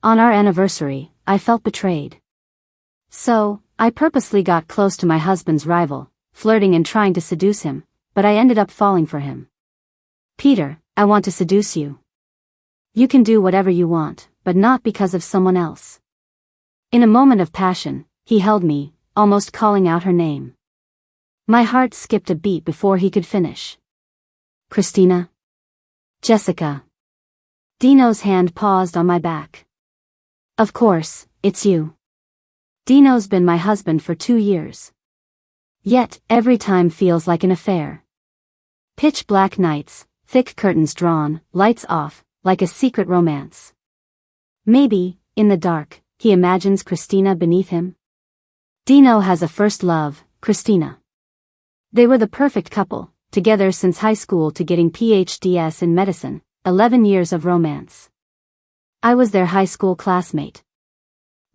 On our anniversary, I felt betrayed. So, I purposely got close to my husband's rival, flirting and trying to seduce him, but I ended up falling for him. Peter, I want to seduce you. You can do whatever you want, but not because of someone else. In a moment of passion, he held me, almost calling out her name. My heart skipped a beat before he could finish. Christina. Jessica. Dino's hand paused on my back. Of course, it's you. Dino's been my husband for 2 years. Yet, every time feels like an affair. Pitch black nights, thick curtains drawn, lights off, like a secret romance. Maybe, in the dark, he imagines Christina beneath him. Dino has a first love, Christina. They were the perfect couple, together since high school to getting PhDs in medicine, 11 years of romance. I was their high school classmate.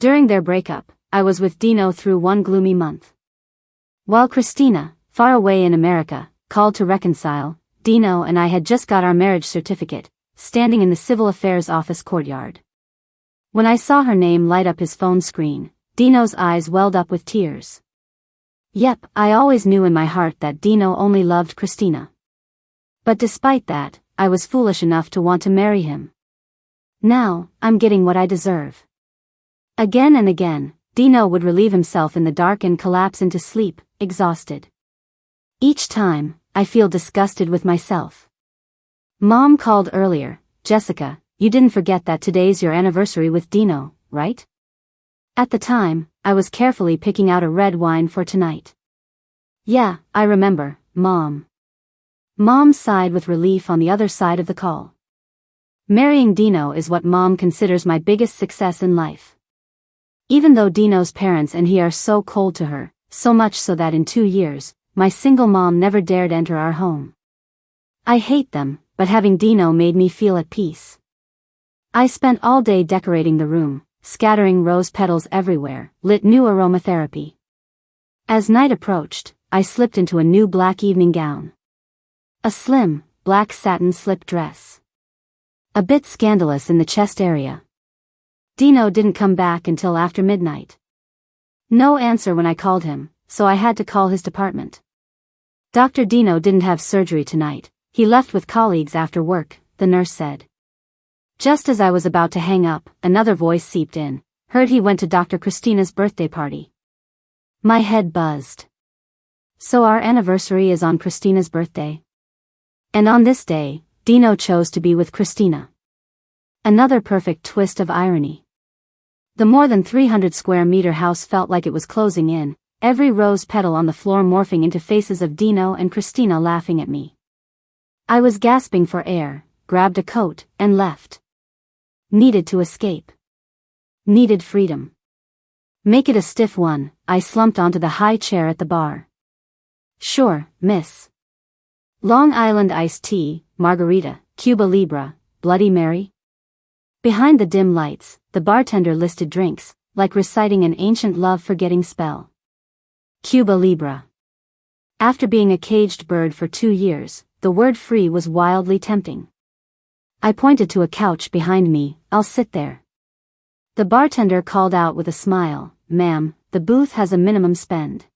During their breakup, I was with Dino through one gloomy month. While Christina, far away in America, called to reconcile, Dino and I had just got our marriage certificate, standing in the civil affairs office courtyard. When I saw her name light up his phone screen, Dino's eyes welled up with tears. Yep, I always knew in my heart that Dino only loved Christina. But despite that, I was foolish enough to want to marry him. Now, I'm getting what I deserve. Again and again, Dino would relieve himself in the dark and collapse into sleep, exhausted. Each time, I feel disgusted with myself. Mom called earlier. Jessica, you didn't forget that today's your anniversary with Dino, right? At the time, I was carefully picking out a red wine for tonight. Yeah, I remember, Mom. Mom sighed with relief on the other side of the call. Marrying Dino is what Mom considers my biggest success in life. Even though Dino's parents and he are so cold to her, so much so that in 2 years, my single mom never dared enter our home. I hate them, but having Dino made me feel at peace. I spent all day decorating the room, scattering rose petals everywhere, lit new aromatherapy. As night approached, I slipped into a new black evening gown. A slim, black satin slip dress. A bit scandalous in the chest area. Dino didn't come back until after midnight. No answer when I called him, so I had to call his department. Dr. Dino didn't have surgery tonight, he left with colleagues after work, the nurse said. Just as I was about to hang up, another voice seeped in, heard he went to Dr. Christina's birthday party. My head buzzed. So our anniversary is on Christina's birthday? And on this day, Dino chose to be with Christina. Another perfect twist of irony. The more than 300 square meter house felt like it was closing in, every rose petal on the floor morphing into faces of Dino and Christina laughing at me. I was gasping for air, grabbed a coat, and left. Needed to escape. Needed freedom. Make it a stiff one, I slumped onto the high chair at the bar. Sure, miss. Long Island iced tea, margarita, Cuba Libre, Bloody Mary? Behind the dim lights, the bartender listed drinks, like reciting an ancient love-forgetting spell. Cuba Libre. After being a caged bird for 2 years, the word free was wildly tempting. I pointed to a couch behind me, I'll sit there. The bartender called out with a smile, ma'am, the booth has a minimum spend.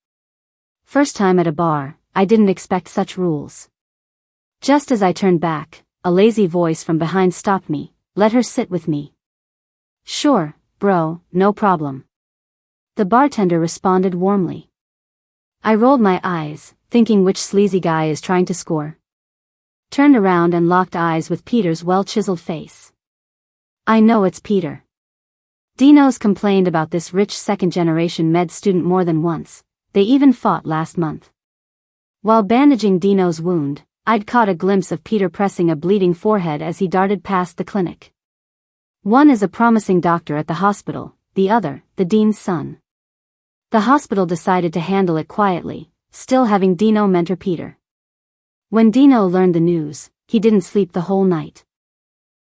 First time at a bar, I didn't expect such rules. Just as I turned back, a lazy voice from behind stopped me, let her sit with me. Sure, bro, no problem. The bartender responded warmly. I rolled my eyes, thinking which sleazy guy is trying to score. Turned around and locked eyes with Peter's well-chiseled face. I know it's Peter. Dino's complained about this rich second-generation med student more than once, they even fought last month. While bandaging Dino's wound, I'd caught a glimpse of Peter pressing a bleeding forehead as he darted past the clinic. One is a promising doctor at the hospital, the other, the dean's son. The hospital decided to handle it quietly, still having Dino mentor Peter. When Dino learned the news, he didn't sleep the whole night.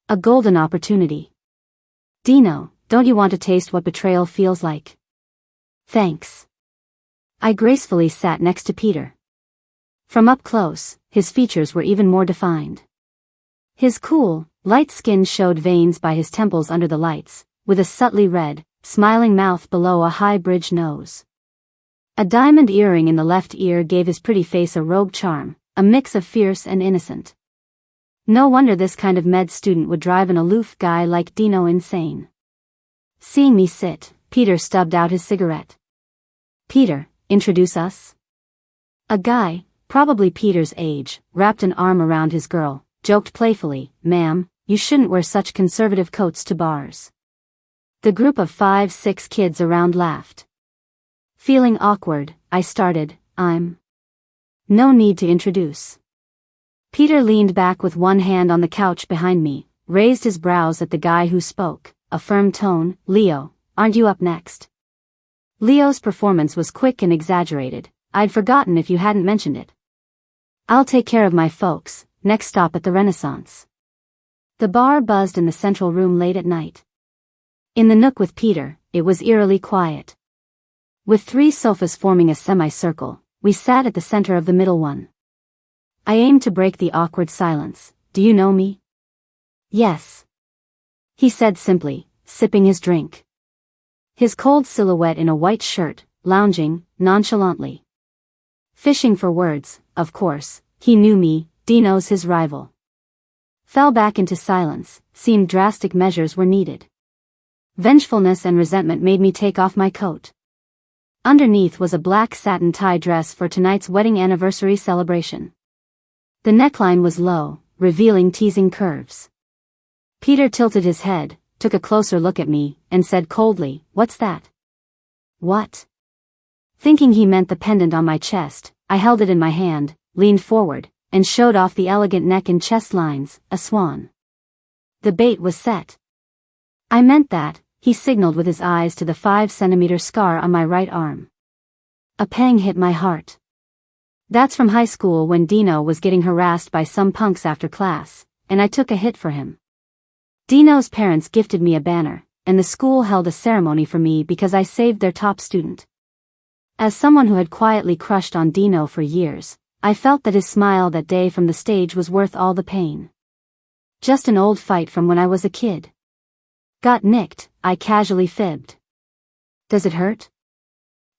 A golden opportunity. Dino, don't you want to taste what betrayal feels like? Thanks. I gracefully sat next to Peter. From up close, his features were even more defined. His cool, light skin showed veins by his temples under the lights, with a subtly red, smiling mouth below a high bridge nose. A diamond earring in the left ear gave his pretty face a rogue charm, a mix of fierce and innocent. No wonder this kind of med student would drive an aloof guy like Dino insane. Seeing me sit, Peter stubbed out his cigarette. "Peter, introduce us?" A guy, probably Peter's age, wrapped an arm around his girl, joked playfully, "Ma'am, you shouldn't wear such conservative coats to bars." The group of 5-6 kids around laughed. Feeling awkward, I started, "No need to introduce." Peter leaned back with one hand on the couch behind me, raised his brows at the guy who spoke, a firm tone, "Leo, aren't you up next?" Leo's performance was quick and exaggerated. I'd forgotten if you hadn't mentioned it. "I'll take care of my folks, next stop at the Renaissance." The bar buzzed in the central room late at night. In the nook with Peter, it was eerily quiet. With 3 sofas forming a semicircle, we sat at the center of the middle one. I aimed to break the awkward silence. "Do you know me?" "Yes," he said simply, sipping his drink. His cold silhouette in a white shirt, lounging, nonchalantly. Fishing for words, of course, he knew me, Dino's his rival. Fell back into silence, seemed drastic measures were needed. Vengefulness and resentment made me take off my coat. Underneath was a black satin tie dress for tonight's wedding anniversary celebration. The neckline was low, revealing teasing curves. Peter tilted his head, took a closer look at me, and said coldly, "What's that?" "What?" Thinking he meant the pendant on my chest, I held it in my hand, leaned forward, and showed off the elegant neck and chest lines, a swan. The bait was set. "I meant that," he signaled with his eyes to the 5-centimeter scar on my right arm. A pang hit my heart. That's from high school when Dino was getting harassed by some punks after class, and I took a hit for him. Dino's parents gifted me a banner, and the school held a ceremony for me because I saved their top student. As someone who had quietly crushed on Dino for years, I felt that his smile that day from the stage was worth all the pain. Just an old fight from when I was a kid. "Got nicked," I casually fibbed. "Does it hurt?"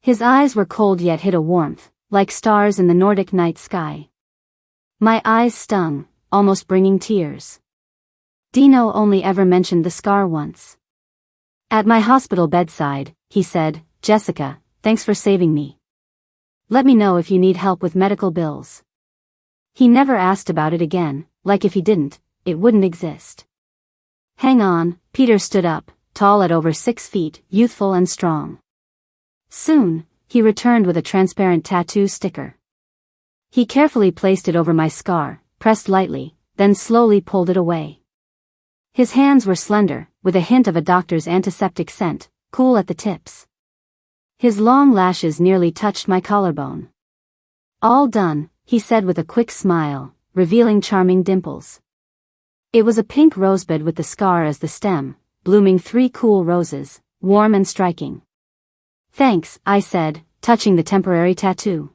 His eyes were cold yet hid a warmth, like stars in the Nordic night sky. My eyes stung, almost bringing tears. Dino only ever mentioned the scar once. At my hospital bedside, he said, "Jessica, thanks for saving me. Let me know if you need help with medical bills." He never asked about it again, like if he didn't, it wouldn't exist. "Hang on," Peter stood up, tall at over 6 feet, youthful and strong. Soon, he returned with a transparent tattoo sticker. He carefully placed it over my scar, pressed lightly, then slowly pulled it away. His hands were slender, with a hint of a doctor's antiseptic scent, cool at the tips. His long lashes nearly touched my collarbone. "All done," he said with a quick smile, revealing charming dimples. It was a pink rosebud with the scar as the stem, blooming 3 cool roses, warm and striking. "Thanks," I said, touching the temporary tattoo.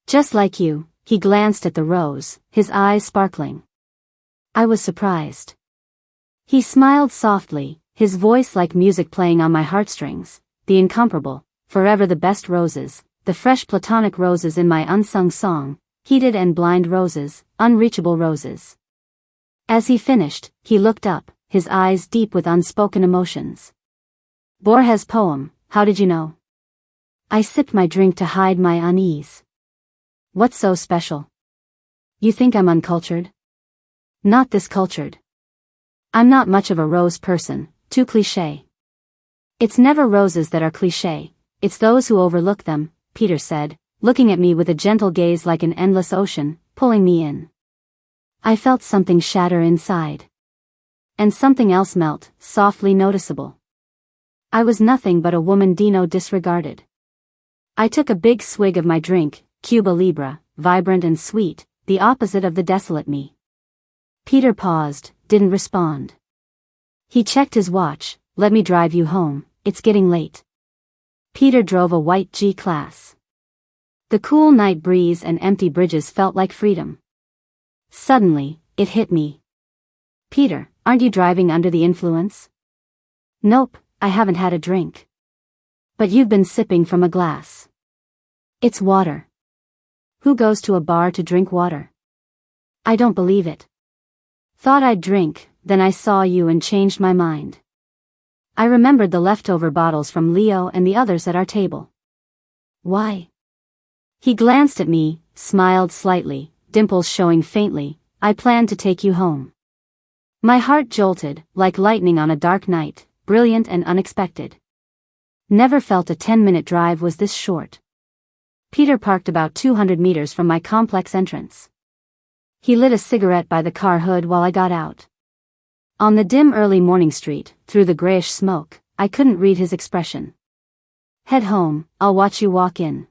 "Just like you," he glanced at the rose, his eyes sparkling. I was surprised. He smiled softly, his voice like music playing on my heartstrings, the incomparable, forever the best roses, the fresh platonic roses in my unsung song, heated and blind roses, unreachable roses. As he finished, he looked up, his eyes deep with unspoken emotions. "Borges' poem, how did you know?" I sipped my drink to hide my unease. "What's so special? You think I'm uncultured?" "Not this cultured. I'm not much of a rose person, too cliché." "It's never roses that are cliché, it's those who overlook them," Peter said, looking at me with a gentle gaze like an endless ocean, pulling me in. I felt something shatter inside. And something else melt, softly noticeable. I was nothing but a woman Dino disregarded. I took a big swig of my drink, Cuba Libre, vibrant and sweet, the opposite of the desolate me. Peter paused, didn't respond. He checked his watch. "Let me drive you home, it's getting late." Peter drove a white G-Class. The cool night breeze and empty bridges felt like freedom. Suddenly, it hit me. "Peter, aren't you driving under the influence?" Nope, I haven't had a drink. But you've been sipping from a glass. It's water. Who goes to a bar to drink water? I don't believe it. Thought I'd drink, then I saw you and changed my mind. I remembered the leftover bottles from Leo and the others at our table. Why? He glanced at me, smiled slightly, dimples showing faintly. I planned to take you home. My heart jolted, like lightning on a dark night, brilliant and unexpected. Never felt a 10-minute drive was this short. Peter parked about 200 meters from my complex entrance. He lit a cigarette by the car hood while I got out. On the dim early morning street, through the grayish smoke, I couldn't read his expression. Head home, I'll watch you walk in.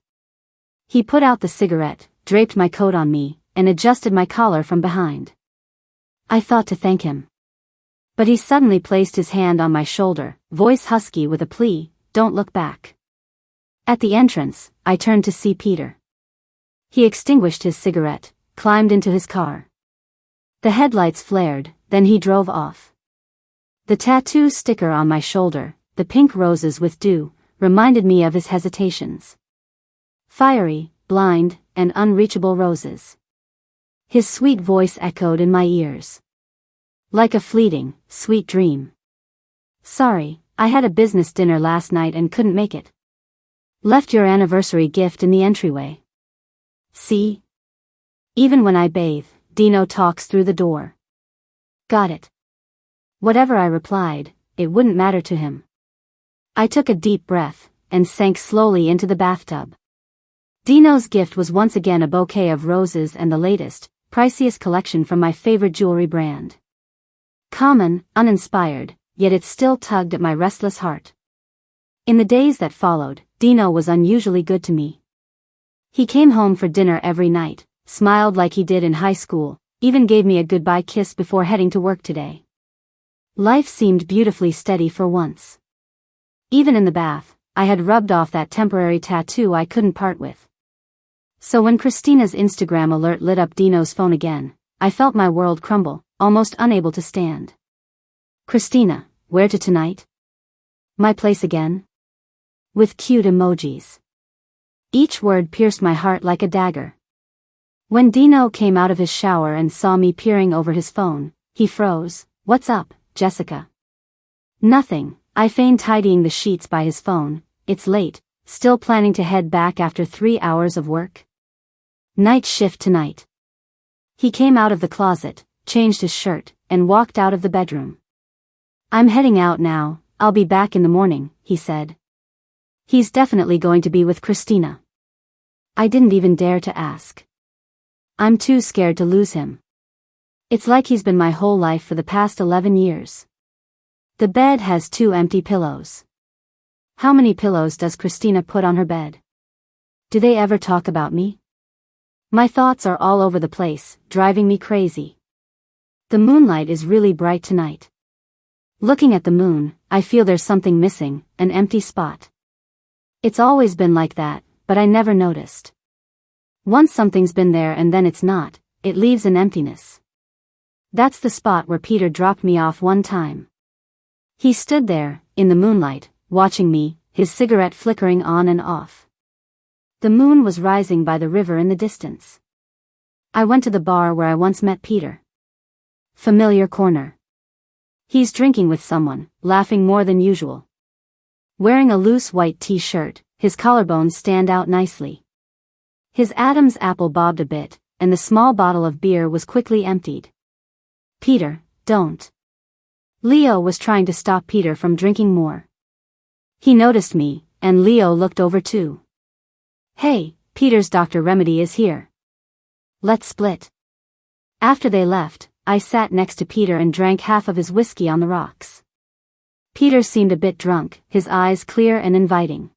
He put out the cigarette, draped my coat on me, and adjusted my collar from behind. I thought to thank him. But he suddenly placed his hand on my shoulder, voice husky with a plea, "Don't look back." At the entrance, I turned to see Peter. He extinguished his cigarette, climbed into his car. The headlights flared, then he drove off. The tattoo sticker on my shoulder, the pink roses with dew, reminded me of his hesitations. Fiery, blind, and unreachable roses. His sweet voice echoed in my ears. Like a fleeting, sweet dream. Sorry, I had a business dinner last night and couldn't make it. Left your anniversary gift in the entryway. See? Even when I bathe, Dino talks through the door. Got it. Whatever I replied, it wouldn't matter to him. I took a deep breath, and sank slowly into the bathtub. Dino's gift was once again a bouquet of roses and the latest, priciest collection from my favorite jewelry brand. Common, uninspired, yet it still tugged at my restless heart. In the days that followed, Dino was unusually good to me. He came home for dinner every night, smiled like he did in high school, even gave me a goodbye kiss before heading to work today. Life seemed beautifully steady for once. Even in the bath, I had rubbed off that temporary tattoo I couldn't part with. So when Christina's Instagram alert lit up Dino's phone again, I felt my world crumble, almost unable to stand. Christina, where to tonight? My place again? With cute emojis. Each word pierced my heart like a dagger. When Dino came out of his shower and saw me peering over his phone, he froze. What's up, Jessica? Nothing, I feigned tidying the sheets by his phone. It's late, still planning to head back after 3 hours of work? Night shift tonight. He came out of the closet, changed his shirt, and walked out of the bedroom. I'm heading out now, I'll be back in the morning, he said. He's definitely going to be with Christina. I didn't even dare to ask. I'm too scared to lose him. It's like he's been my whole life for the past 11 years. The bed has 2 empty pillows. How many pillows does Christina put on her bed? Do they ever talk about me? My thoughts are all over the place, driving me crazy. The moonlight is really bright tonight. Looking at the moon, I feel there's something missing, an empty spot. It's always been like that, but I never noticed. Once something's been there and then it's not, it leaves an emptiness. That's the spot where Peter dropped me off one time. He stood there, in the moonlight, watching me, his cigarette flickering on and off. The moon was rising by the river in the distance. I went to the bar where I once met Peter. Familiar corner. He's drinking with someone, laughing more than usual. Wearing a loose white t-shirt, his collarbones stand out nicely. His Adam's apple bobbed a bit, and the small bottle of beer was quickly emptied. Peter, don't. Leo was trying to stop Peter from drinking more. He noticed me, and Leo looked over too. Hey, Peter's Dr. Remedy is here. Let's split. After they left, I sat next to Peter and drank half of his whiskey on the rocks. Peter seemed a bit drunk, his eyes clear and inviting.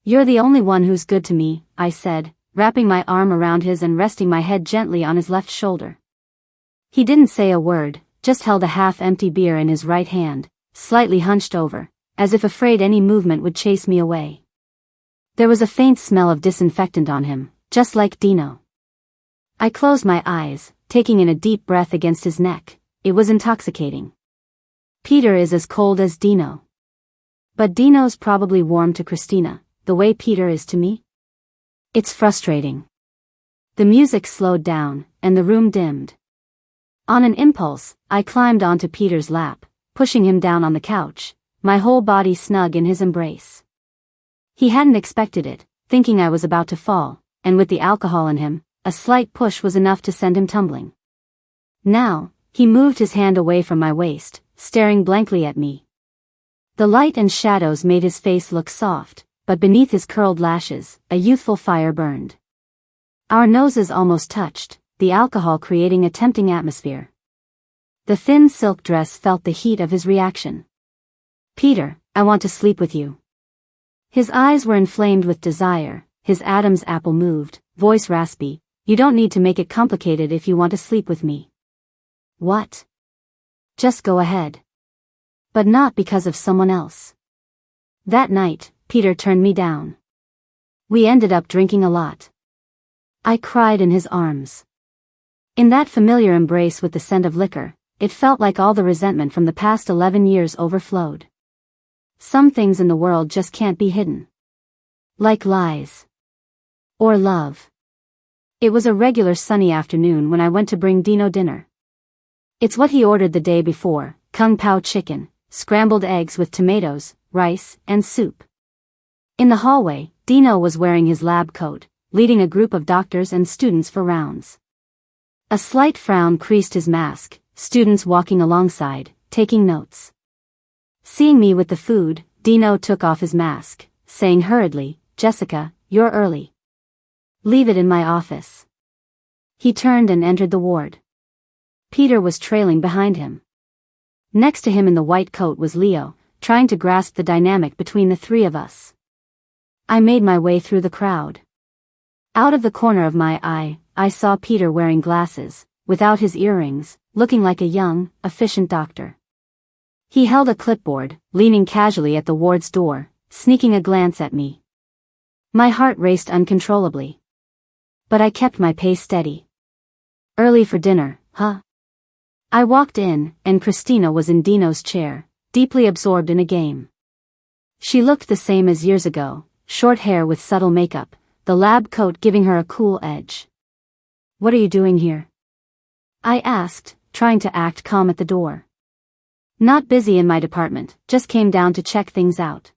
You're the only one who's good to me, I said, wrapping my arm around his and resting my head gently on his left shoulder. He didn't say a word, just held a half-empty beer in his right hand, slightly hunched over, as if afraid any movement would chase me away. There was a faint smell of disinfectant on him, just like Dino. I closed my eyes, taking in a deep breath against his neck. It was intoxicating. Peter is as cold as Dino. But Dino's probably warm to Christina, the way Peter is to me. It's frustrating. The music slowed down, and the room dimmed. On an impulse, I climbed onto Peter's lap, pushing him down on the couch, my whole body snug in his embrace. He hadn't expected it, thinking I was about to fall, and with the alcohol in him, a slight push was enough to send him tumbling. Now, he moved his hand away from my waist, staring blankly at me. The light and shadows made his face look soft, but beneath his curled lashes, a youthful fire burned. Our noses almost touched, the alcohol creating a tempting atmosphere. The thin silk dress felt the heat of his reaction. Peter, I want to sleep with you. His eyes were inflamed with desire, his Adam's apple moved, voice raspy. You don't need to make it complicated if you want to sleep with me. What? Just go ahead. But not because of someone else. That night, Peter turned me down. We ended up drinking a lot. I cried in his arms. In that familiar embrace with the scent of liquor, it felt like all the resentment from the past 11 years overflowed. Some things in the world just can't be hidden. Like lies. Or love. It was a regular sunny afternoon when I went to bring Dino dinner. It's what he ordered the day before, kung pao chicken, scrambled eggs with tomatoes, rice, and soup. In the hallway, Dino was wearing his lab coat, leading a group of doctors and students for rounds. A slight frown creased his mask, students walking alongside, taking notes. Seeing me with the food, Dino took off his mask, saying hurriedly, Jessica, you're early. Leave it in my office. He turned and entered the ward. Peter was trailing behind him. Next to him in the white coat was Leo, trying to grasp the dynamic between the three of us. I made my way through the crowd. Out of the corner of my eye, I saw Peter wearing glasses, without his earrings, looking like a young, efficient doctor. He held a clipboard, leaning casually at the ward's door, sneaking a glance at me. My heart raced uncontrollably. But I kept my pace steady. Early for dinner, huh? I walked in, and Christina was in Dino's chair, deeply absorbed in a game. She looked the same as years ago, short hair with subtle makeup, the lab coat giving her a cool edge. What are you doing here? I asked, trying to act calm at the door. Not busy in my department, just came down to check things out.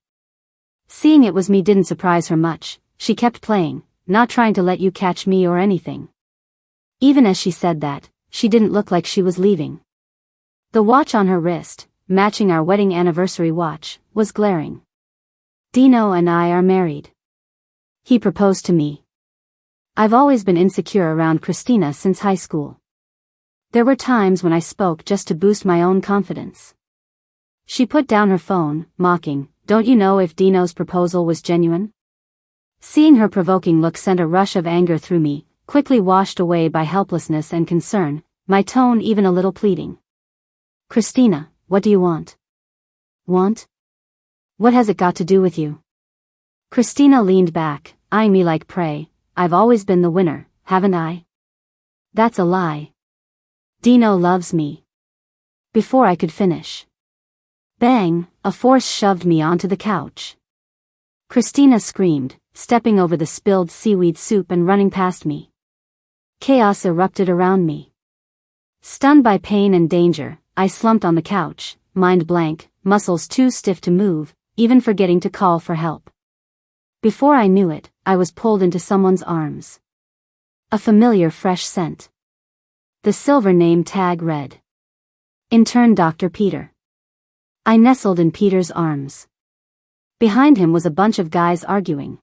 Seeing it was me didn't surprise her much, she kept playing, not trying to let you catch me or anything. Even as she said that, she didn't look like she was leaving. The watch on her wrist, matching our wedding anniversary watch, was glaring. Dino and I are married. He proposed to me. I've always been insecure around Christina since high school. There were times when I spoke just to boost my own confidence. She put down her phone, mocking, don't you know if Dino's proposal was genuine? Seeing her provoking look sent a rush of anger through me, quickly washed away by helplessness and concern, my tone even a little pleading. Christina, what do you want? Want? What has it got to do with you? Christina leaned back, eyeing me like prey. I've always been the winner, haven't I? That's a lie. Dino loves me. Before I could finish. Bang, a force shoved me onto the couch. Christina screamed, stepping over the spilled seaweed soup and running past me. Chaos erupted around me. Stunned by pain and danger, I slumped on the couch, mind blank, muscles too stiff to move, even forgetting to call for help. Before I knew it, I was pulled into someone's arms. A familiar fresh scent. The silver name tag read. Intern Dr. Peter. I nestled in Peter's arms. Behind him was a bunch of guys arguing.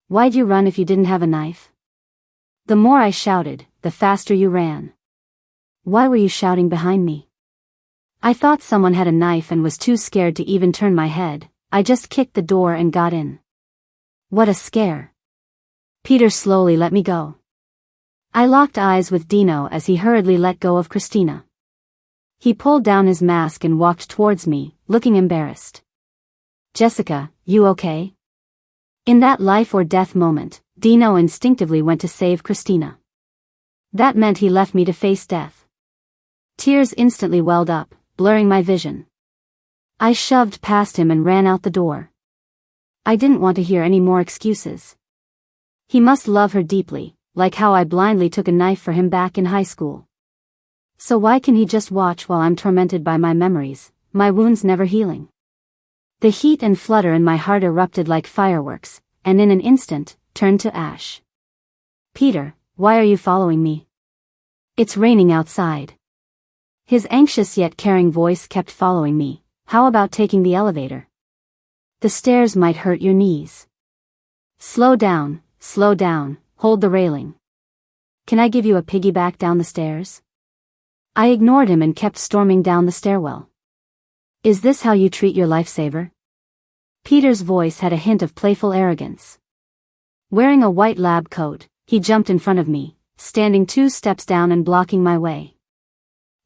Why'd you run if you didn't have a knife? The more I shouted, the faster you ran. Why were you shouting behind me? I thought someone had a knife and was too scared to even turn my head. I just kicked the door and got in. What a scare. Peter slowly let me go. I locked eyes with Dino as he hurriedly let go of Christina. He pulled down his mask and walked towards me, looking embarrassed. Jessica, you okay? In that life or death moment, Dino instinctively went to save Christina. That meant he left me to face death. Tears instantly welled up, blurring my vision. I shoved past him and ran out the door. I didn't want to hear any more excuses. He must love her deeply, like how I blindly took a knife for him back in high school. So why can he just watch while I'm tormented by my memories, my wounds never healing? The heat and flutter in my heart erupted like fireworks, and in an instant, turned to ash. Peter, why are you following me? It's raining outside. His anxious yet caring voice kept following me. How about taking the elevator? The stairs might hurt your knees. Slow down, hold the railing. Can I give you a piggyback down the stairs? I ignored him and kept storming down the stairwell. Is this how you treat your lifesaver? Peter's voice had a hint of playful arrogance. Wearing a white lab coat, he jumped in front of me, standing 2 steps down and blocking my way.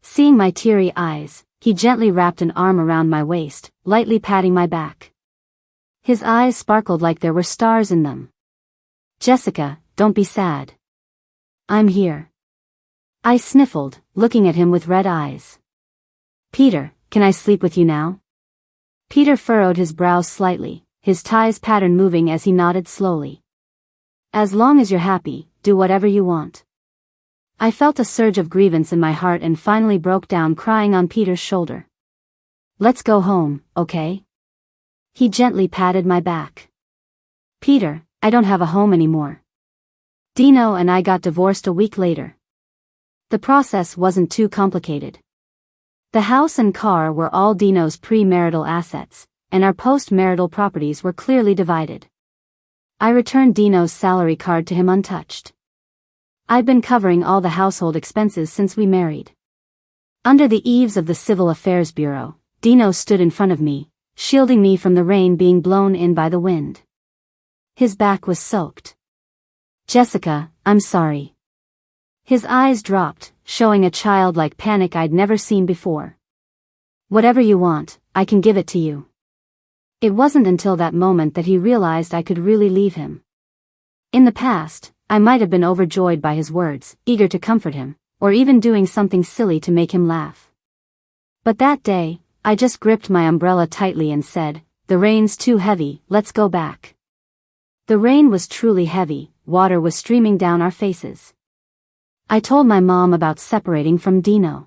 Seeing my teary eyes, he gently wrapped an arm around my waist, lightly patting my back. His eyes sparkled like there were stars in them. Jessica, don't be sad. I'm here. I sniffled, looking at him with red eyes. Peter, can I sleep with you now? Peter furrowed his brows slightly, his ties pattern moving as he nodded slowly. As long as you're happy, do whatever you want. I felt a surge of grievance in my heart and finally broke down crying on Peter's shoulder. Let's go home, okay? He gently patted my back. Peter, I don't have a home anymore. Dino and I got divorced a week later. The process wasn't too complicated. The house and car were all Dino's pre-marital assets, and our post-marital properties were clearly divided. I returned Dino's salary card to him untouched. I'd been covering all the household expenses since we married. Under the eaves of the Civil Affairs Bureau, Dino stood in front of me, shielding me from the rain being blown in by the wind. His back was soaked. Jessica, I'm sorry. His eyes dropped, showing a childlike panic I'd never seen before. Whatever you want, I can give it to you. It wasn't until that moment that he realized I could really leave him. In the past, I might have been overjoyed by his words, eager to comfort him, or even doing something silly to make him laugh. But that day, I just gripped my umbrella tightly and said, "The rain's too heavy, let's go back." The rain was truly heavy, water was streaming down our faces. I told my mom about separating from Dino.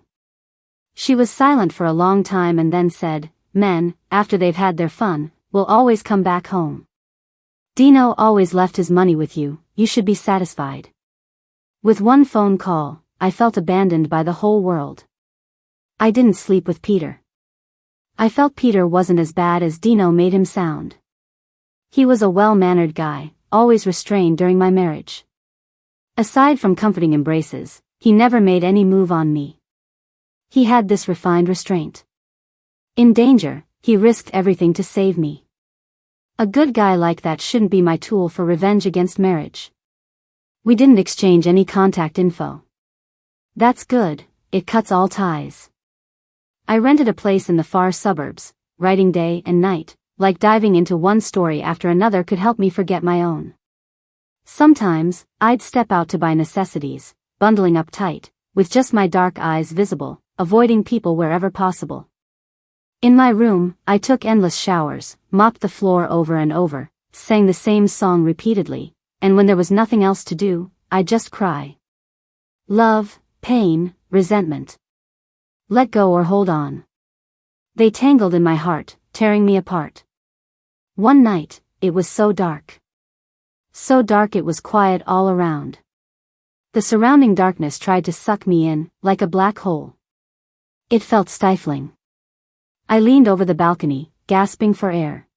She was silent for a long time and then said, "Men, after they've had their fun, will always come back home. Dino always left his money with you, you should be satisfied." With one phone call, I felt abandoned by the whole world. I didn't sleep with Peter. I felt Peter wasn't as bad as Dino made him sound. He was a well-mannered guy, always restrained during my marriage. Aside from comforting embraces, he never made any move on me. He had this refined restraint. In danger, he risked everything to save me. A good guy like that shouldn't be my tool for revenge against marriage. We didn't exchange any contact info. That's good, it cuts all ties. I rented a place in the far suburbs, writing day and night, like diving into one story after another could help me forget my own. Sometimes, I'd step out to buy necessities, bundling up tight, with just my dark eyes visible, avoiding people wherever possible. In my room, I took endless showers, mopped the floor over and over, sang the same song repeatedly, and when there was nothing else to do, I'd just cry. Love, pain, resentment. Let go or hold on. They tangled in my heart, tearing me apart. One night, it was so dark. So dark it was quiet all around. The surrounding darkness tried to suck me in, like a black hole. It felt stifling. I leaned over the balcony, gasping for air.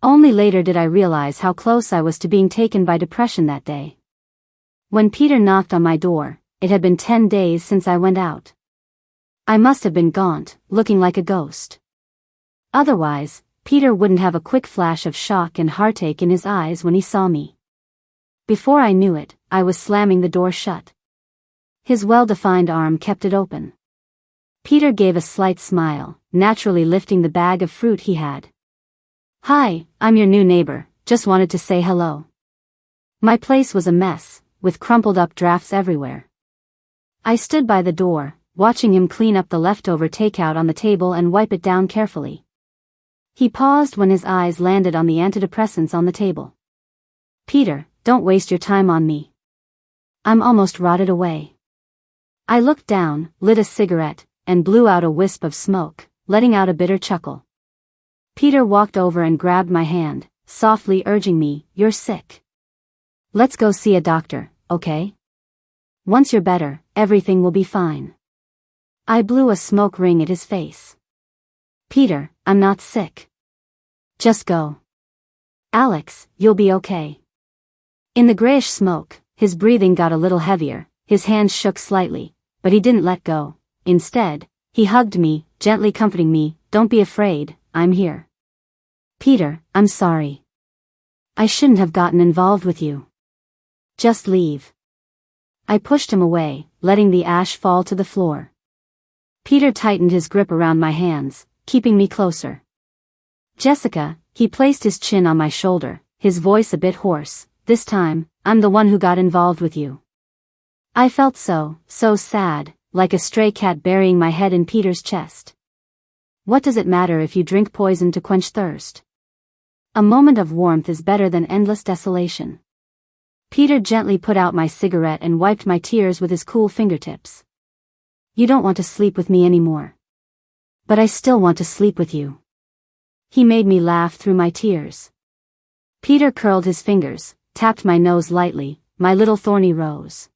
Only later did I realize how close I was to being taken by depression that day. When Peter knocked on my door, it had been 10 days since I went out. I must have been gaunt, looking like a ghost. Otherwise, Peter wouldn't have a quick flash of shock and heartache in his eyes when he saw me. Before I knew it, I was slamming the door shut. His well-defined arm kept it open. Peter gave a slight smile, naturally lifting the bag of fruit he had. "Hi, I'm your new neighbor, just wanted to say hello." My place was a mess, with crumpled up drafts everywhere. I stood by the door, watching him clean up the leftover takeout on the table and wipe it down carefully. He paused when his eyes landed on the antidepressants on the table. Peter, don't waste your time on me. I'm almost rotted away. I looked down, lit a cigarette, and blew out a wisp of smoke, letting out a bitter chuckle. Peter walked over and grabbed my hand, softly urging me, "You're sick. Let's go see a doctor, okay? Once you're better, everything will be fine." I blew a smoke ring at his face. "Peter, I'm not sick. Just go. Alex, you'll be okay." In the grayish smoke, his breathing got a little heavier, his hands shook slightly, but he didn't let go. Instead, he hugged me, gently comforting me. "Don't be afraid, I'm here." "Peter, I'm sorry. I shouldn't have gotten involved with you. Just leave." I pushed him away, letting the ash fall to the floor. Peter tightened his grip around my hands, keeping me closer. "Jessica," he placed his chin on my shoulder, his voice a bit hoarse, "this time, I'm the one who got involved with you." I felt so sad, like a stray cat burying my head in Peter's chest. What does it matter if you drink poison to quench thirst? A moment of warmth is better than endless desolation. Peter gently put out my cigarette and wiped my tears with his cool fingertips. "You don't want to sleep with me anymore. But I still want to sleep with you." He made me laugh through my tears. Peter curled his fingers, tapped my nose lightly, my little thorny rose.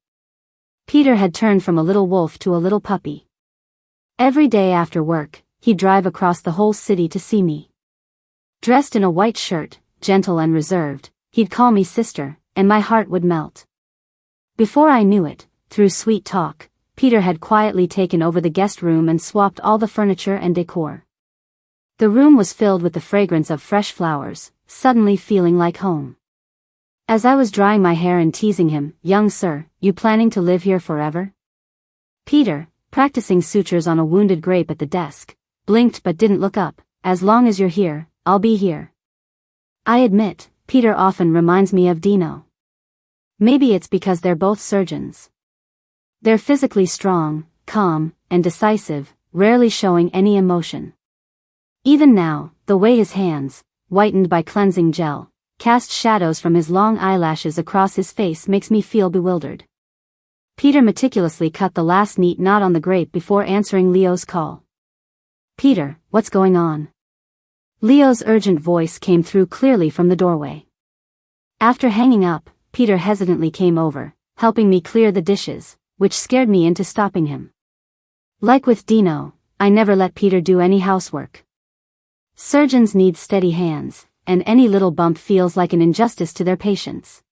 Peter had turned from a little wolf to a little puppy. Every day after work, he'd drive across the whole city to see me. Dressed in a white shirt, gentle and reserved, he'd call me sister, and my heart would melt. Before I knew it, through sweet talk, Peter had quietly taken over the guest room and swapped all the furniture and decor. The room was filled with the fragrance of fresh flowers, suddenly feeling like home. As I was drying my hair and teasing him, "Young sir, you planning to live here forever?" Peter, practicing sutures on a wounded grape at the desk, blinked but didn't look up. "As long as you're here, I'll be here." I admit, Peter often reminds me of Dino. Maybe it's because they're both surgeons. They're physically strong, calm, and decisive, rarely showing any emotion. Even now, the way his hands, whitened by cleansing gel, cast shadows from his long eyelashes across his face makes me feel bewildered. Peter meticulously cut the last neat knot on the grape before answering Leo's call. "Peter, what's going on?" Leo's urgent voice came through clearly from the doorway. After hanging up, Peter hesitantly came over, helping me clear the dishes, which scared me into stopping him. Like with Dino, I never let Peter do any housework. Surgeons need steady hands, and any little bump feels like an injustice to their patients.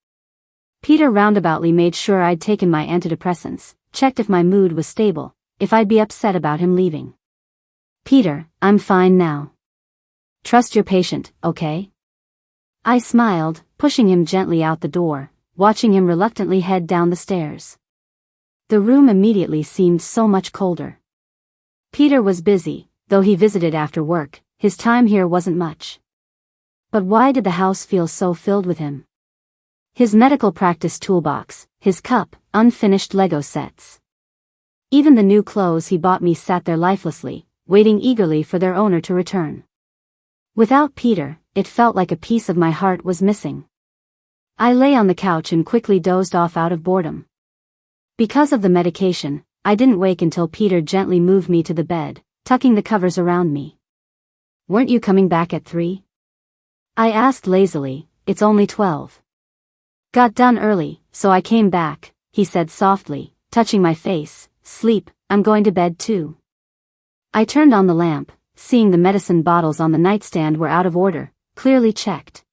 Peter roundaboutly made sure I'd taken my antidepressants, checked if my mood was stable, if I'd be upset about him leaving. "Peter, I'm fine now. Trust your patient, okay?" I smiled, pushing him gently out the door, watching him reluctantly head down the stairs. The room immediately seemed so much colder. Peter was busy, though he visited after work, his time here wasn't much. But why did the house feel so filled with him? His medical practice toolbox, his cup, unfinished Lego sets. Even the new clothes he bought me sat there lifelessly, waiting eagerly for their owner to return. Without Peter, it felt like a piece of my heart was missing. I lay on the couch and quickly dozed off out of boredom. Because of the medication, I didn't wake until Peter gently moved me to the bed, tucking the covers around me. "Weren't you coming back at 3? I asked lazily. "It's only 12. Got done early, so I came back," he said softly, touching my face. "Sleep, I'm going to bed too." I turned on the lamp, seeing the medicine bottles on the nightstand were out of order, clearly checked.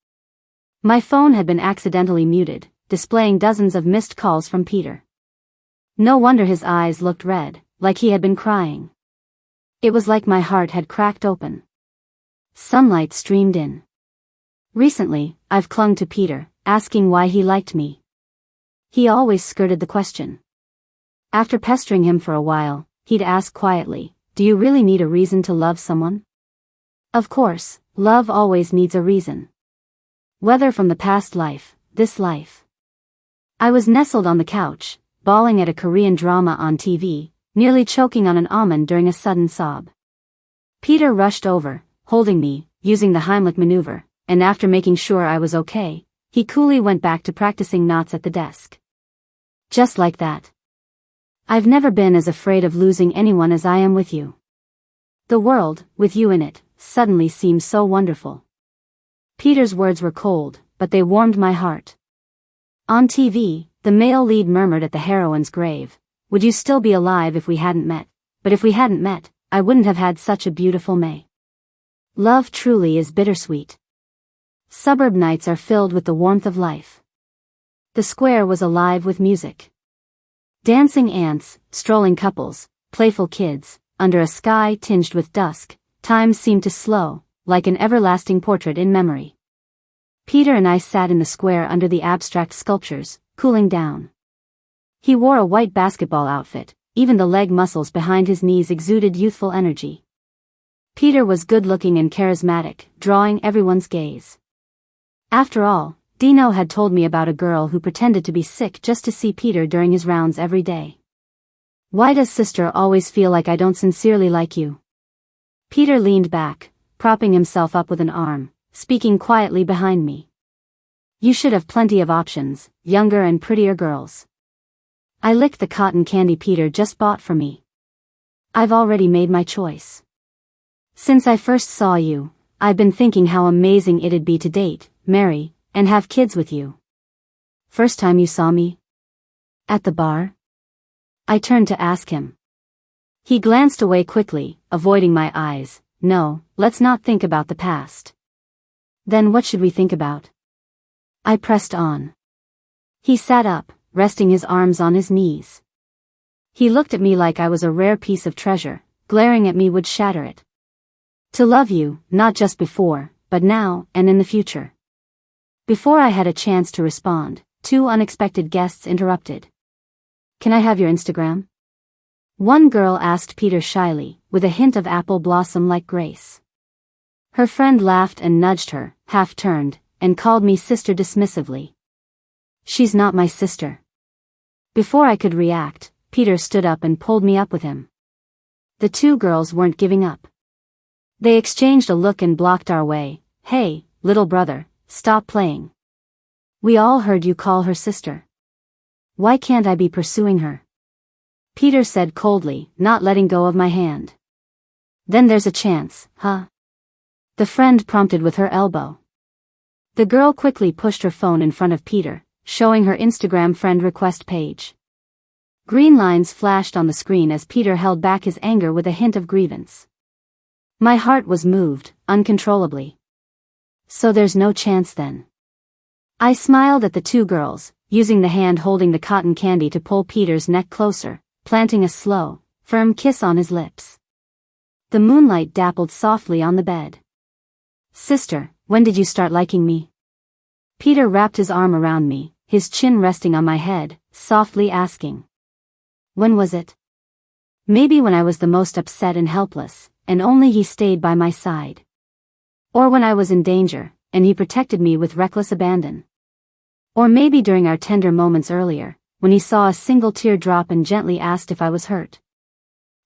My phone had been accidentally muted, displaying dozens of missed calls from Peter. No wonder his eyes looked red, like he had been crying. It was like my heart had cracked open. Sunlight streamed in. Recently, I've clung to Peter, asking why he liked me. He always skirted the question. After pestering him for a while, he'd ask quietly, "Do you really need a reason to love someone?" Of course, love always needs a reason. Whether from the past life, this life. I was nestled on the couch, bawling at a Korean drama on TV, nearly choking on an almond during a sudden sob. Peter rushed over, holding me, using the Heimlich maneuver, and after making sure I was okay, he coolly went back to practicing knots at the desk. Just like that. I've never been as afraid of losing anyone as I am with you. The world, with you in it, suddenly seems so wonderful. Peter's words were cold, but they warmed my heart. On TV, the male lead murmured at the heroine's grave, "Would you still be alive if we hadn't met? But if we hadn't met, I wouldn't have had such a beautiful May." Love truly is bittersweet. Suburb nights are filled with the warmth of life. The square was alive with music. Dancing ants, strolling couples, playful kids, under a sky tinged with dusk, time seemed to slow, like an everlasting portrait in memory. Peter and I sat in the square under the abstract sculptures, cooling down. He wore a white basketball outfit, even the leg muscles behind his knees exuded youthful energy. Peter was good-looking and charismatic, drawing everyone's gaze. After all, Dino had told me about a girl who pretended to be sick just to see Peter during his rounds every day. "Why does sister always feel like I don't sincerely like you?" Peter leaned back, propping himself up with an arm, speaking quietly behind me. "You should have plenty of options, younger and prettier girls." I licked the cotton candy Peter just bought for me. "I've already made my choice. Since I first saw you, I've been thinking how amazing it'd be to date, marry, and have kids with you." "First time you saw me?" "At the bar?" I turned to ask him. He glanced away quickly, avoiding my eyes. "No, let's not think about the past." "Then what should we think about?" I pressed on. He sat up, resting his arms on his knees. He looked at me like I was a rare piece of treasure, glaring at me would shatter it. "To love you, not just before, but now, and in the future." Before I had a chance to respond, two unexpected guests interrupted. "Can I have your Instagram?" One girl asked Peter shyly, with a hint of apple blossom-like grace. Her friend laughed and nudged her, half-turned, and called me sister dismissively. "She's not my sister." Before I could react, Peter stood up and pulled me up with him. The two girls weren't giving up. They exchanged a look and blocked our way. "Hey, little brother, stop playing. We all heard you call her sister. Why can't I be pursuing her?" Peter said coldly, not letting go of my hand. "Then there's a chance, huh?" The friend prompted with her elbow. The girl quickly pushed her phone in front of Peter, showing her Instagram friend request page. Green lines flashed on the screen as Peter held back his anger with a hint of grievance. My heart was moved, uncontrollably. "So there's no chance then?" I smiled at the two girls, using the hand holding the cotton candy to pull Peter's neck closer, planting a slow, firm kiss on his lips. The moonlight dappled softly on the bed. "Sister, when did you start liking me?" Peter wrapped his arm around me, his chin resting on my head, softly asking. "When was it?" Maybe when I was the most upset and helpless, and only he stayed by my side. Or when I was in danger, and he protected me with reckless abandon. Or maybe during our tender moments earlier, when he saw a single tear drop and gently asked if I was hurt.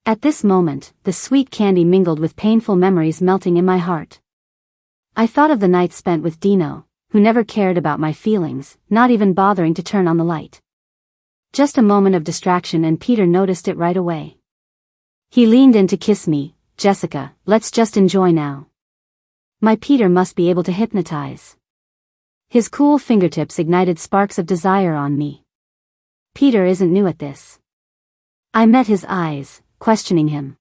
At this moment, the sweet candy mingled with painful memories melting in my heart. I thought of the nights spent with Dino, who never cared about my feelings, not even bothering to turn on the light. Just a moment of distraction and Peter noticed it right away. He leaned in to kiss me. "Jessica, let's just enjoy now." My Peter must be able to hypnotize. His cool fingertips ignited sparks of desire on me. Peter isn't new at this. I met his eyes, questioning him.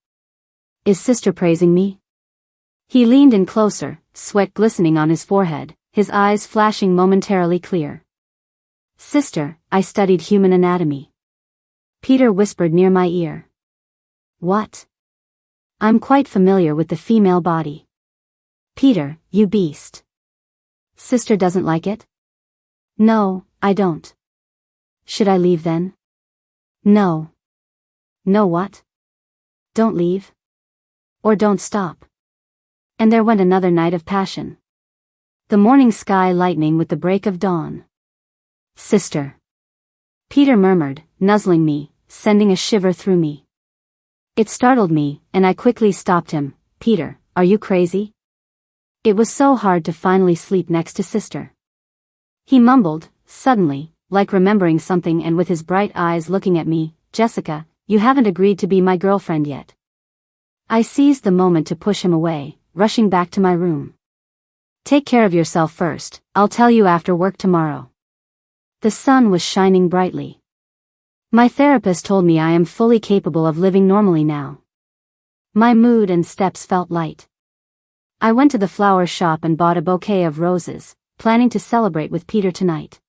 "Is sister praising me?" He leaned in closer, sweat glistening on his forehead, his eyes flashing momentarily clear. "Sister, I studied human anatomy." Peter whispered near my ear. "What?" "I'm quite familiar with the female body." "Peter, you beast." "Sister doesn't like it?" "No, I don't." "Should I leave then?" "No." "No what?" "Don't leave." "Or don't stop." And there went another night of passion. The morning sky lightening with the break of dawn. "Sister," Peter murmured, nuzzling me, sending a shiver through me. It startled me, and I quickly stopped him. "Peter, are you crazy?" It was so hard to finally sleep next to sister. He mumbled, suddenly, like remembering something, and with his bright eyes looking at me, "Jessica, you haven't agreed to be my girlfriend yet." I seized the moment to push him away, rushing back to my room. "Take care of yourself first, I'll tell you after work tomorrow." The sun was shining brightly. My therapist told me I am fully capable of living normally now. My mood and steps felt light. I went to the flower shop and bought a bouquet of roses, planning to celebrate with Peter tonight.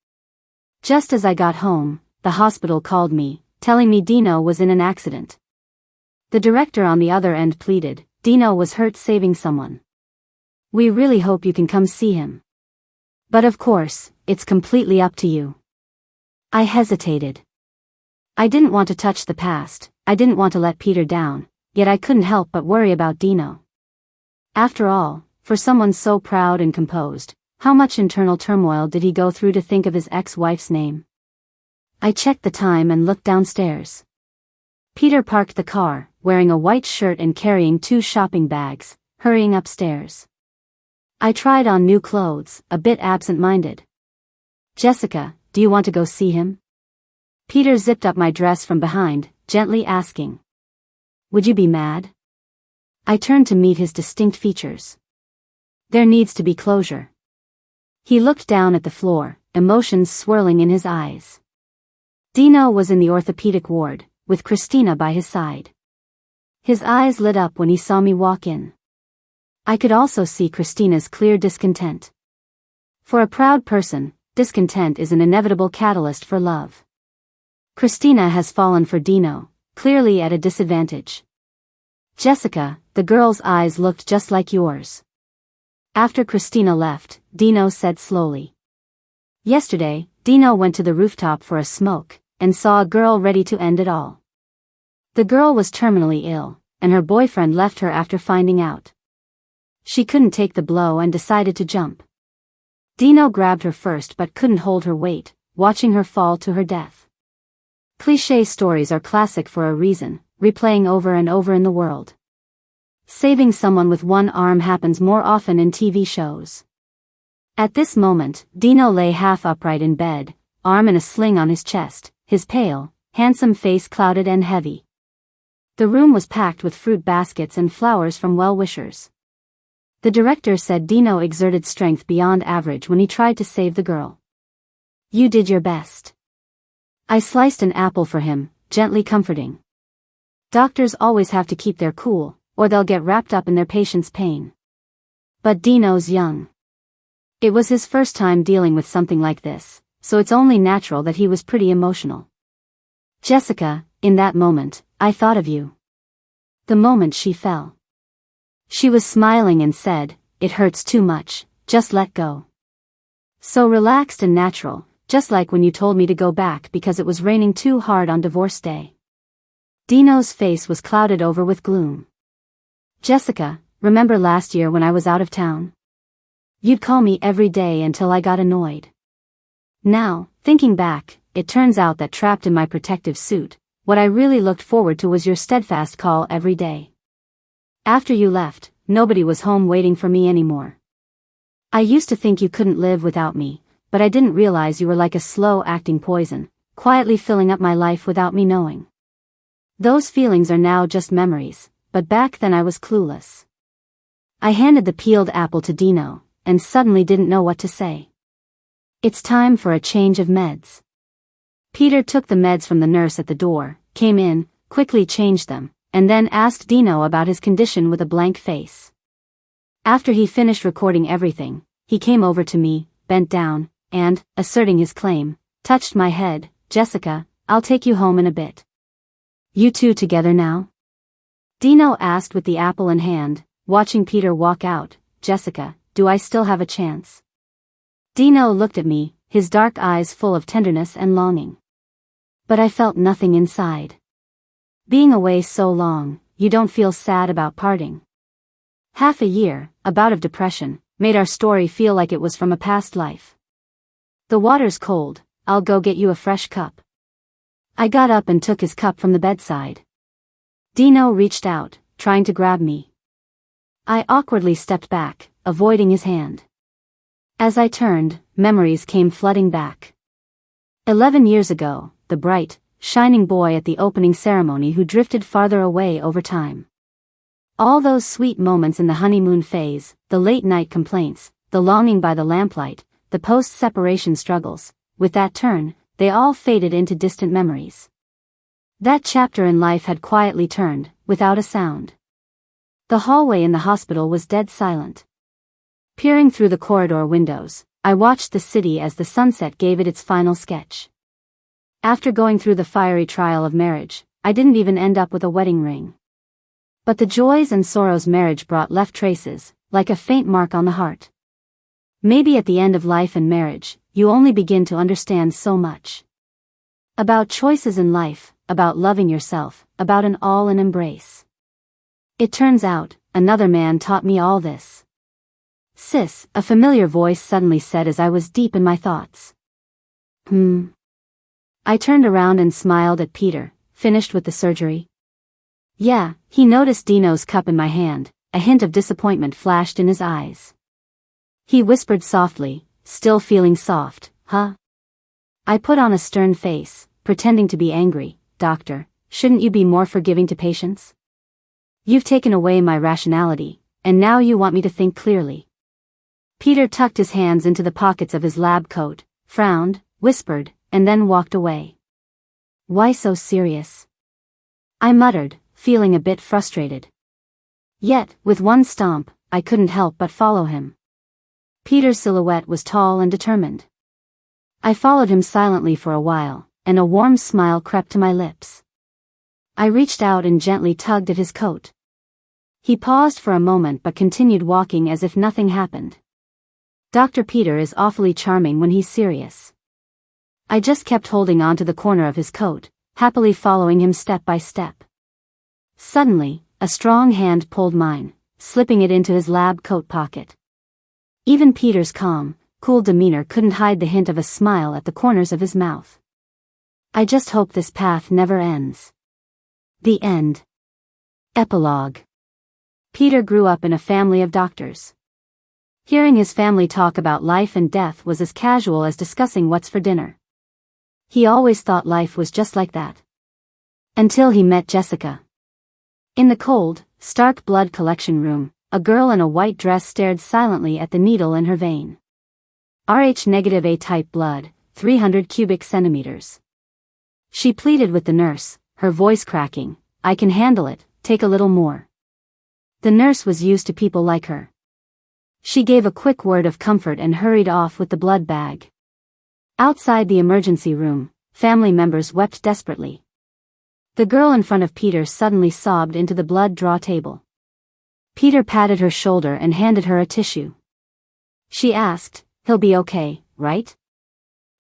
Just as I got home, the hospital called me, telling me Dino was in an accident. The director on the other end pleaded, "Dino was hurt saving someone. We really hope you can come see him. But of course, it's completely up to you." I hesitated. I didn't want to touch the past, I didn't want to let Peter down, yet I couldn't help but worry about Dino. After all, for someone so proud and composed, how much internal turmoil did he go through to think of his ex-wife's name? I checked the time and looked downstairs. Peter parked the car, wearing a white shirt and carrying 2 shopping bags, hurrying upstairs. I tried on new clothes, a bit absent-minded. "Jessica, do you want to go see him?" Peter zipped up my dress from behind, gently asking. "Would you be mad?" I turned to meet his distinct features. "There needs to be closure." He looked down at the floor, emotions swirling in his eyes. Dino was in the orthopedic ward, with Christina by his side. His eyes lit up when he saw me walk in. I could also see Christina's clear discontent. For a proud person, discontent is an inevitable catalyst for love. Christina has fallen for Dino, clearly at a disadvantage. "Jessica, the girl's eyes looked just like yours." After Christina left, Dino said slowly. "Yesterday, Dino went to the rooftop for a smoke, and saw a girl ready to end it all. The girl was terminally ill, and her boyfriend left her after finding out. She couldn't take the blow and decided to jump. Dino grabbed her first but couldn't hold her weight, watching her fall to her death. Cliché stories are classic for a reason, replaying over and over in the world. Saving someone with one arm happens more often in TV shows. At this moment, Dino lay half upright in bed, arm in a sling on his chest, his pale, handsome face clouded and heavy. The room was packed with fruit baskets and flowers from well-wishers. The director said Dino exerted strength beyond average when he tried to save the girl. "You did your best." I sliced an apple for him, gently comforting. Doctors always have to keep their cool, or they'll get wrapped up in their patient's pain. But Dino's young. It was his first time dealing with something like this, so it's only natural that he was pretty emotional. "Jessica, in that moment, I thought of you." The moment she fell. She was smiling and said, "It hurts too much, just let go." So relaxed and natural, just like when you told me to go back because it was raining too hard on divorce day. Dino's face was clouded over with gloom. "Jessica, remember last year when I was out of town? You'd call me every day until I got annoyed. Now, thinking back, it turns out that trapped in my protective suit, what I really looked forward to was your steadfast call every day. After you left, nobody was home waiting for me anymore. I used to think you couldn't live without me, but I didn't realize you were like a slow-acting poison, quietly filling up my life without me knowing. Those feelings are now just memories, but back then I was clueless." I handed the peeled apple to Dino, and suddenly didn't know what to say. "It's time for a change of meds." Peter took the meds from the nurse at the door, came in, quickly changed them, and then asked Dino about his condition with a blank face. After he finished recording everything, he came over to me, bent down, and, asserting his claim, touched my head. "Jessica, I'll take you home in a bit." "You two together now?" Dino asked with the apple in hand, watching Peter walk out. "Jessica, do I still have a chance?" Dino looked at me, his dark eyes full of tenderness and longing. But I felt nothing inside. Being away so long, you don't feel sad about parting. Half a year, a bout of depression, made our story feel like it was from a past life. "The water's cold, I'll go get you a fresh cup." I got up and took his cup from the bedside. Dino reached out, trying to grab me. I awkwardly stepped back, avoiding his hand. As I turned, memories came flooding back. 11 years ago, the bright, shining boy at the opening ceremony who drifted farther away over time. All those sweet moments in the honeymoon phase, the late-night complaints, the longing by the lamplight, the post-separation struggles, with that turn, they all faded into distant memories. That chapter in life had quietly turned, without a sound. The hallway in the hospital was dead silent. Peering through the corridor windows, I watched the city as the sunset gave it its final sketch. After going through the fiery trial of marriage, I didn't even end up with a wedding ring. But the joys and sorrows marriage brought left traces, like a faint mark on the heart. Maybe at the end of life and marriage, you only begin to understand so much. About choices in life, about loving yourself, about an all-in embrace. It turns out, another man taught me all this. "Sis," a familiar voice suddenly said as I was deep in my thoughts. I turned around and smiled at Peter, finished with the surgery. Yeah, he noticed Dino's cup in my hand, a hint of disappointment flashed in his eyes. He whispered softly, still feeling soft, "Huh?" I put on a stern face, pretending to be angry. "Doctor, shouldn't you be more forgiving to patients? You've taken away my rationality, and now you want me to think clearly." Peter tucked his hands into the pockets of his lab coat, frowned, whispered, and then walked away. "Why so serious?" I muttered, feeling a bit frustrated. Yet, with one stomp, I couldn't help but follow him. Peter's silhouette was tall and determined. I followed him silently for a while, and a warm smile crept to my lips. I reached out and gently tugged at his coat. He paused for a moment but continued walking as if nothing happened. Dr. Peter is awfully charming when he's serious. I just kept holding on to the corner of his coat, happily following him step by step. Suddenly, a strong hand pulled mine, slipping it into his lab coat pocket. Even Peter's calm, cool demeanor couldn't hide the hint of a smile at the corners of his mouth. "I just hope this path never ends." The end. Epilogue. Peter grew up in a family of doctors. Hearing his family talk about life and death was as casual as discussing what's for dinner. He always thought life was just like that. Until he met Jessica. In the cold, stark blood collection room, a girl in a white dress stared silently at the needle in her vein. Rh-negative A-type blood, 300 cubic centimeters. She pleaded with the nurse, her voice cracking, "I can handle it, take a little more." The nurse was used to people like her. She gave a quick word of comfort and hurried off with the blood bag. Outside the emergency room, family members wept desperately. The girl in front of Peter suddenly sobbed into the blood draw table. Peter patted her shoulder and handed her a tissue. She asked, "He'll be okay, right?"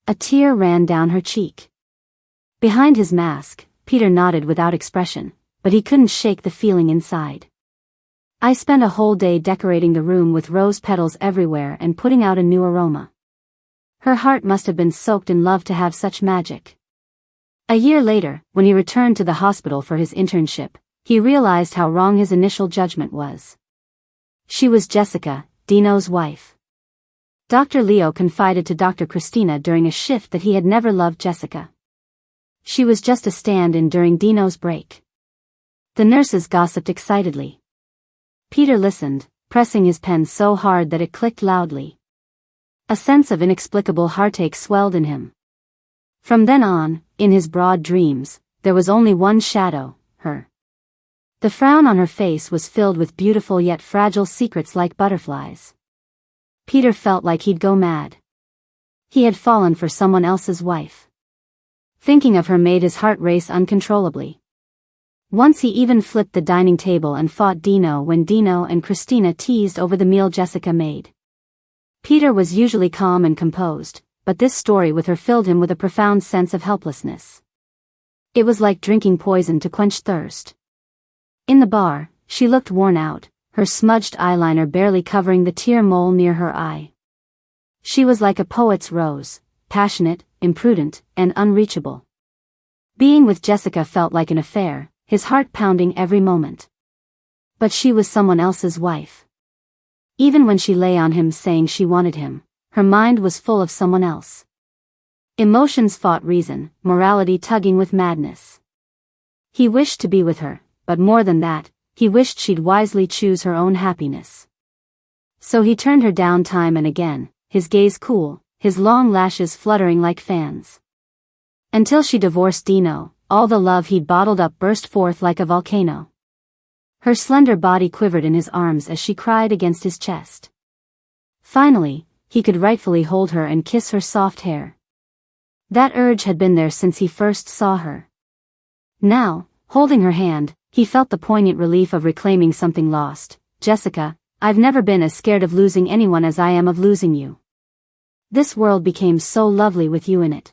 A tear ran down her cheek. Behind his mask, Peter nodded without expression, but he couldn't shake the feeling inside. I spent a whole day decorating the room with rose petals everywhere and putting out a new aroma. Her heart must have been soaked in love to have such magic. A year later, when he returned to the hospital for his internship, he realized how wrong his initial judgment was. She was Jessica, Dino's wife. Dr. Leo confided to Dr. Christina during a shift that he had never loved Jessica. She was just a stand-in during Dino's break. The nurses gossiped excitedly. Peter listened, pressing his pen so hard that it clicked loudly. A sense of inexplicable heartache swelled in him. From then on, in his broad dreams, there was only one shadow, her. The frown on her face was filled with beautiful yet fragile secrets like butterflies. Peter felt like he'd go mad. He had fallen for someone else's wife. Thinking of her made his heart race uncontrollably. Once he even flipped the dining table and fought Dino when Dino and Christina teased over the meal Jessica made. Peter was usually calm and composed, but this story with her filled him with a profound sense of helplessness. It was like drinking poison to quench thirst. In the bar, she looked worn out, her smudged eyeliner barely covering the tear mole near her eye. She was like a poet's rose, passionate, imprudent, and unreachable. Being with Jessica felt like an affair, his heart pounding every moment. But she was someone else's wife. Even when she lay on him saying she wanted him, her mind was full of someone else. Emotions fought reason, morality tugging with madness. He wished to be with her, but more than that, he wished she'd wisely choose her own happiness. So he turned her down time and again, his gaze cool, his long lashes fluttering like fans. Until she divorced Dino, all the love he'd bottled up burst forth like a volcano. Her slender body quivered in his arms as she cried against his chest. Finally, he could rightfully hold her and kiss her soft hair. That urge had been there since he first saw her. Now, holding her hand, he felt the poignant relief of reclaiming something lost. Jessica, I've never been as scared of losing anyone as I am of losing you. This world became so lovely with you in it.